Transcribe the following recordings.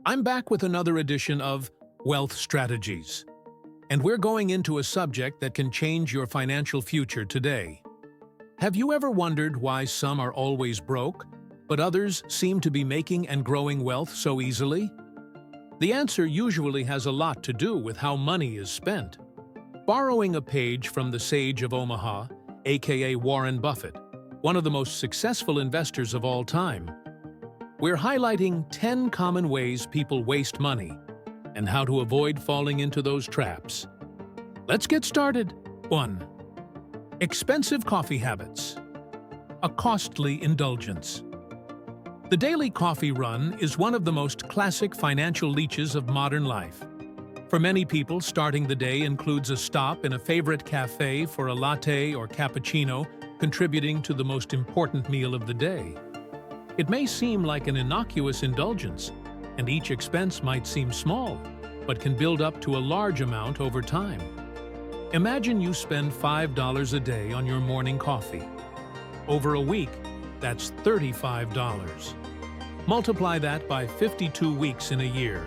I'm back with another edition of Wealth Strategies, and we're going into a subject that can change your financial future today. Have you ever wondered why some are always broke, but others seem to be making and growing wealth so easily? The answer usually has a lot to do with how money is spent. Borrowing a page from the sage of Omaha, aka Warren Buffett, one of the most successful investors of all time, we're highlighting 10 common ways people waste money and how to avoid falling into those traps. Let's get started. 1. Expensive coffee habits. A costly indulgence. The daily coffee run is one of the most classic financial leeches of modern life. For many people, starting the day includes a stop in a favorite cafe for a latte or cappuccino, contributing to the most important meal of the day. It may seem like an innocuous indulgence, and each expense might seem small, but can build up to a large amount over time. Imagine you spend $5 a day on your morning coffee. Over a week, that's $35. Multiply that by 52 weeks in a year,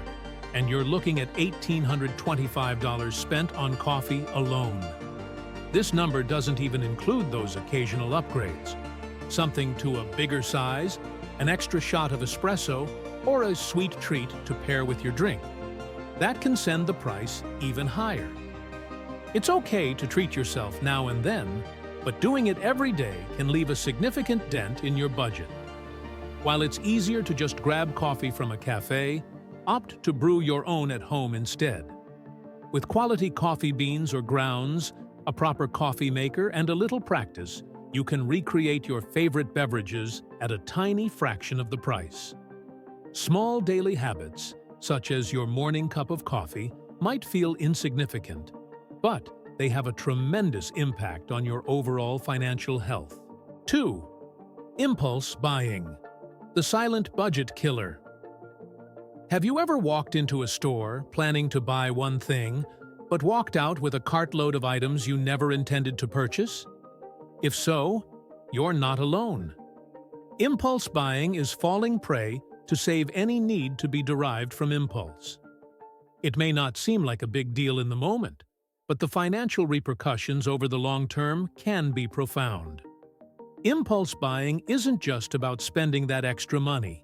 and you're looking at $1,825 spent on coffee alone. This number doesn't even include those occasional upgrades, something to a bigger size, an extra shot of espresso, or a sweet treat to pair with your drink. That can send the price even higher. It's okay to treat yourself now and then, but doing it every day can leave a significant dent in your budget. While it's easier to just grab coffee from a cafe, opt to brew your own at home instead. With quality coffee beans or grounds, a proper coffee maker, and a little practice, you can recreate your favorite beverages at a tiny fraction of the price. Small daily habits, such as your morning cup of coffee, might feel insignificant, but they have a tremendous impact on your overall financial health. 2. Impulse buying. The silent budget killer. Have you ever walked into a store planning to buy one thing, but walked out with a cartload of items you never intended to purchase? If so, you're not alone. Impulse buying is falling prey to save any need to be derived from impulse. It may not seem like a big deal in the moment, but the financial repercussions over the long term can be profound. Impulse buying isn't just about spending that extra money.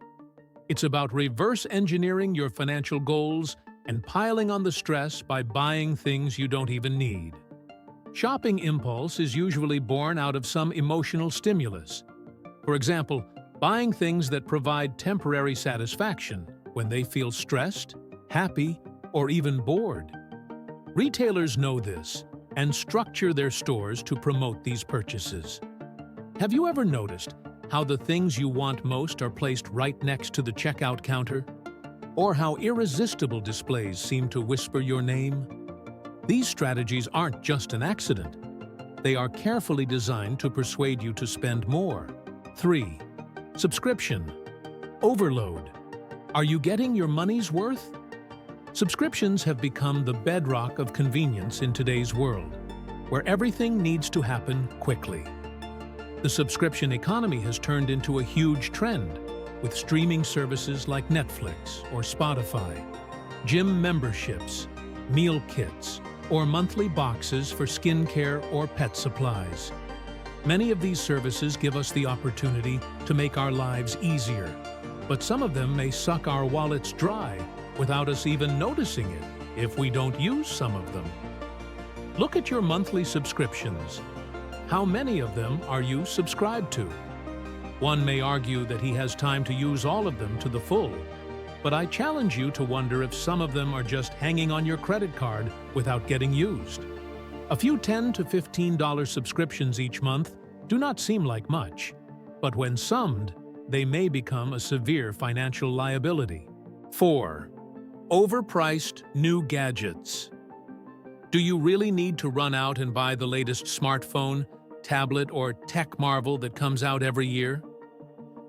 It's about reverse engineering your financial goals and piling on the stress by buying things you don't even need. Shopping impulse is usually born out of some emotional stimulus. For example, buying things that provide temporary satisfaction when they feel stressed, happy, or even bored. Retailers know this and structure their stores to promote these purchases. Have you ever noticed how the things you want most are placed right next to the checkout counter? Or how irresistible displays seem to whisper your name? These strategies aren't just an accident. They are carefully designed to persuade you to spend more. 3. Subscription overload. Are you getting your money's worth? Subscriptions have become the bedrock of convenience in today's world, where everything needs to happen quickly. The subscription economy has turned into a huge trend, with streaming services like Netflix or Spotify, gym memberships, meal kits, or monthly boxes for skincare or pet supplies. Many of these services give us the opportunity to make our lives easier, but some of them may suck our wallets dry without us even noticing it if we don't use some of them. Look at your monthly subscriptions. How many of them are you subscribed to? One may argue that he has time to use all of them to the full, but I challenge you to wonder if some of them are just hanging on your credit card without getting used. A few $10 to $15 subscriptions each month do not seem like much, but when summed, they may become a severe financial liability. 4. Overpriced new gadgets. Do you really need to run out and buy the latest smartphone, tablet, or tech marvel that comes out every year?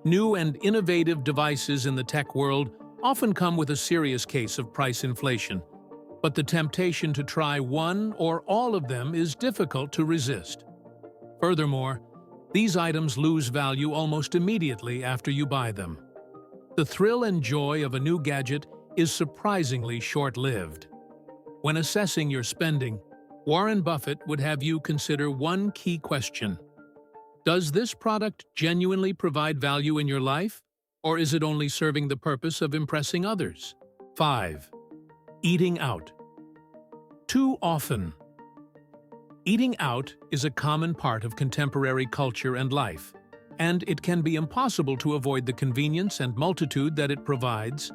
New and innovative devices in the tech world often come with a serious case of price inflation, but the temptation to try one or all of them is difficult to resist. Furthermore, these items lose value almost immediately after you buy them. The thrill and joy of a new gadget is surprisingly short-lived. When assessing your spending, Warren Buffett would have you consider one key question. Does this product genuinely provide value in your life, or is it only serving the purpose of impressing others? 5. Eating out. Too often. Eating out is a common part of contemporary culture and life, and it can be impossible to avoid the convenience and multitude that it provides.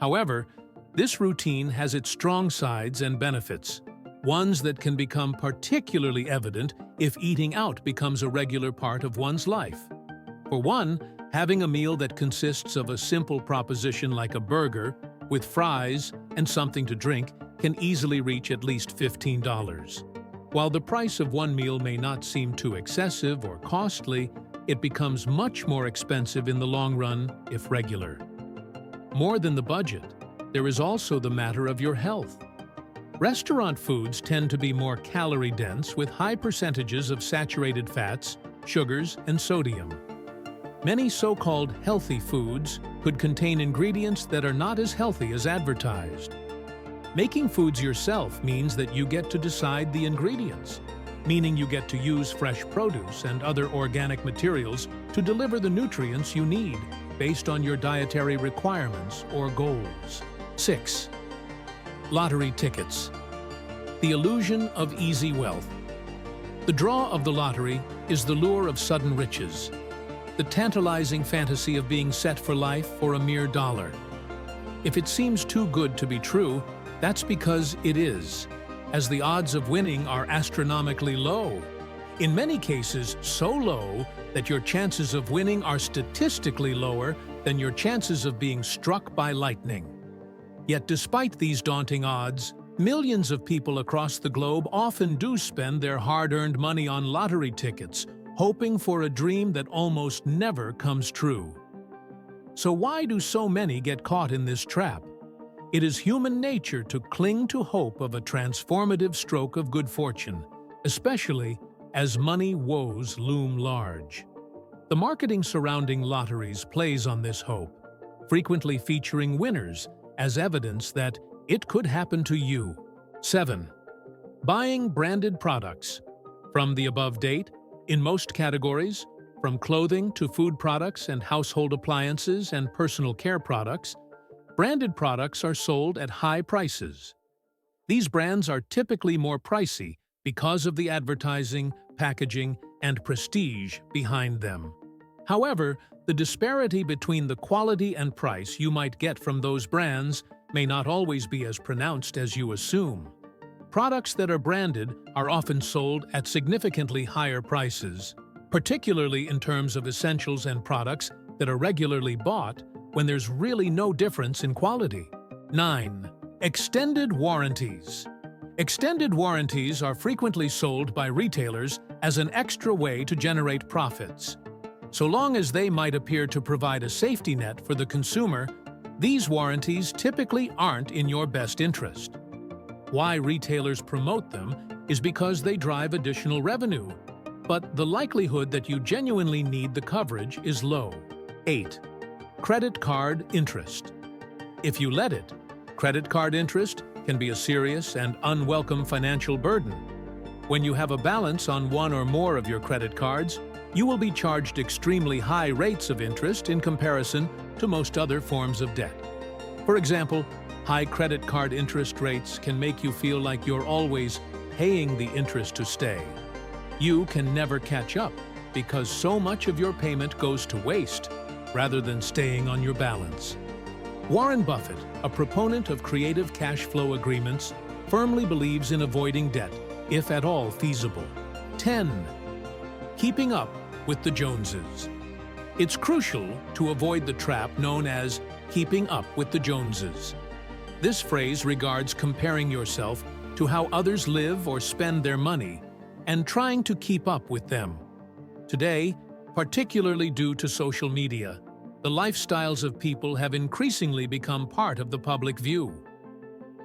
However, this routine has its strong sides and benefits, ones that can become particularly evident if eating out becomes a regular part of one's life. For one, having a meal that consists of a simple proposition like a burger, with fries and something to drink, can easily reach at least $15. While the price of one meal may not seem too excessive or costly, it becomes much more expensive in the long run if regular. More than the budget, there is also the matter of your health. Restaurant foods tend to be more calorie-dense with high percentages of saturated fats, sugars, and sodium. Many so-called healthy foods could contain ingredients that are not as healthy as advertised. Making foods yourself means that you get to decide the ingredients, meaning you get to use fresh produce and other organic materials to deliver the nutrients you need based on your dietary requirements or goals. 6. Lottery tickets. The illusion of easy wealth. The draw of the lottery is the lure of sudden riches, the tantalizing fantasy of being set for life for a mere dollar. If it seems too good to be true, that's because it is, as the odds of winning are astronomically low. In many cases, so low that your chances of winning are statistically lower than your chances of being struck by lightning. Yet despite these daunting odds, millions of people across the globe often do spend their hard-earned money on lottery tickets, hoping for a dream that almost never comes true. So why do so many get caught in this trap? It is human nature to cling to hope of a transformative stroke of good fortune, especially as money woes loom large. The marketing surrounding lotteries plays on this hope, frequently featuring winners as evidence that it could happen to you. 7. Buying branded products. From the above date, in most categories, from clothing to food products and household appliances and personal care products, branded products are sold at high prices. These brands are typically more pricey because of the advertising, packaging, and prestige behind them. However, the disparity between the quality and price you might get from those brands may not always be as pronounced as you assume. Products that are branded are often sold at significantly higher prices, particularly in terms of essentials and products that are regularly bought when there's really no difference in quality. 9. Extended warranties. Extended warranties are frequently sold by retailers as an extra way to generate profits. So long as they might appear to provide a safety net for the consumer, these warranties typically aren't in your best interest. Why retailers promote them is because they drive additional revenue, but the likelihood that you genuinely need the coverage is low. 8. Credit card interest. If you let it, credit card interest can be a serious and unwelcome financial burden. When you have a balance on one or more of your credit cards, you will be charged extremely high rates of interest in comparison to most other forms of debt. For example, high credit card interest rates can make you feel like you're always paying the interest to stay. You can never catch up because so much of your payment goes to waste rather than staying on your balance. Warren Buffett, a proponent of creative cash flow agreements, firmly believes in avoiding debt, if at all feasible. 10. Keeping up with the Joneses. It's crucial to avoid the trap known as keeping up with the Joneses. This phrase regards comparing yourself to how others live or spend their money and trying to keep up with them. Today, particularly due to social media, the lifestyles of people have increasingly become part of the public view.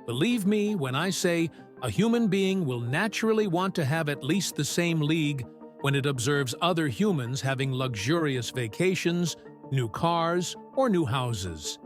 Believe me when I say a human being will naturally want to have at least the same league when it observes other humans having luxurious vacations, new cars, or new houses.